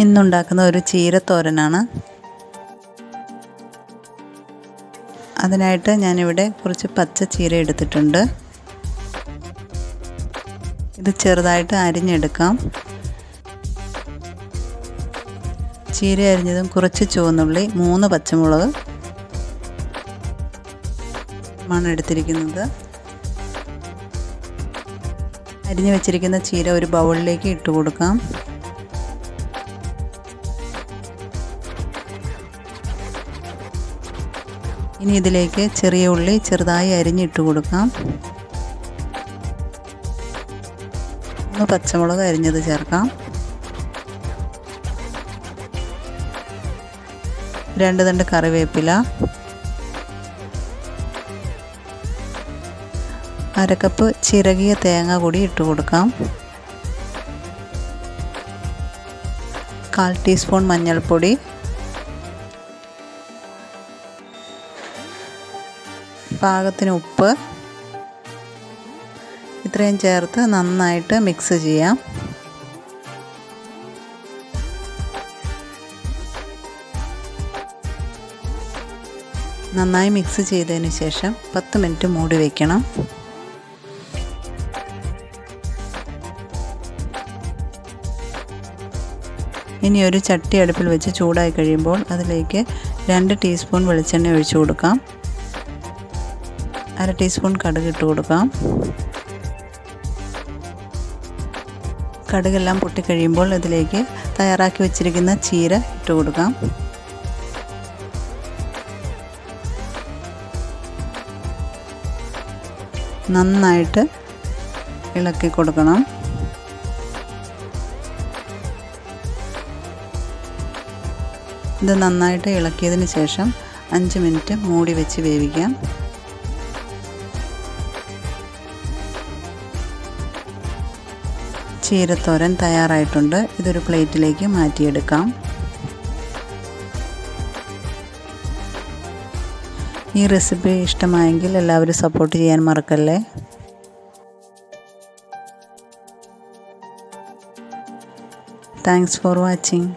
ഇന്നുണ്ടാക്കുന്ന ഒരു ചീരത്തോരനാണ്. അതിനായിട്ട് ഞാനിവിടെ കുറച്ച് പച്ച ചീര എടുത്തിട്ടുണ്ട്. ഇത് ചെറുതായിട്ട് അരിഞ്ഞെടുക്കാം. ചീര അരിഞ്ഞതും കുറച്ച് ചുവന്നുള്ളി, 3 പച്ചമുളക് ആണ് എടുത്തിരിക്കുന്നത്. അരിഞ്ഞു വെച്ചിരിക്കുന്ന ചീര ഒരു ബൗളിലേക്ക് ഇട്ട് കൊടുക്കാം. ഇനി ഇതിലേക്ക് ചെറിയ ഉള്ളി ചെറുതായി അരിഞ്ഞിട്ട് കൊടുക്കാം. 3 പച്ചമുളക് അരിഞ്ഞത് ചേർക്കാം. 2 തണ്ട് കറിവേപ്പില, 1/2 കപ്പ് ചിരകിയ തേങ്ങ കൂടി ഇട്ട് കൊടുക്കാം. 1/4 ടീസ്പൂൺ മഞ്ഞൾപ്പൊടി, പാകത്തിന് ഉപ്പ്, ഇത്രയും ചേർത്ത് നന്നായിട്ട് മിക്സ് ചെയ്യാം. നന്നായി മിക്സ് ചെയ്തതിന് ശേഷം 10 മിനിറ്റ് മൂടി വയ്ക്കണം. ഇനി ഒരു ചട്ടി അടുപ്പിൽ വെച്ച് ചൂടായി കഴിയുമ്പോൾ അതിലേക്ക് 2 ടീസ്പൂൺ വെളിച്ചെണ്ണ ഒഴിച്ചു കൊടുക്കാം. 1/2 ടീസ്പൂൺ കടുക് ഇട്ട് കൊടുക്കാം. കടുകെല്ലാം പൊട്ടിക്കഴിയുമ്പോൾ ഇതിലേക്ക് തയ്യാറാക്കി വെച്ചിരിക്കുന്ന ചീര ഇട്ട് കൊടുക്കാം. നന്നായിട്ട് ഇളക്കി കൊടുക്കണം. ഇത് നന്നായിട്ട് ഇളക്കിയതിന് ശേഷം 5 മിനിറ്റ് മൂടി വെച്ച് വേവിക്കാം. ചീരത്തോരൻ തയ്യാറായിട്ടുണ്ട്. ഇതൊരു പ്ലേറ്റിലേക്ക് മാറ്റിയെടുക്കാം. ഈ റെസിപ്പി ഇഷ്ടമായെങ്കിൽ എല്ലാവരും സപ്പോർട്ട് ചെയ്യാൻ മറക്കല്ലേ. Thanks for watching.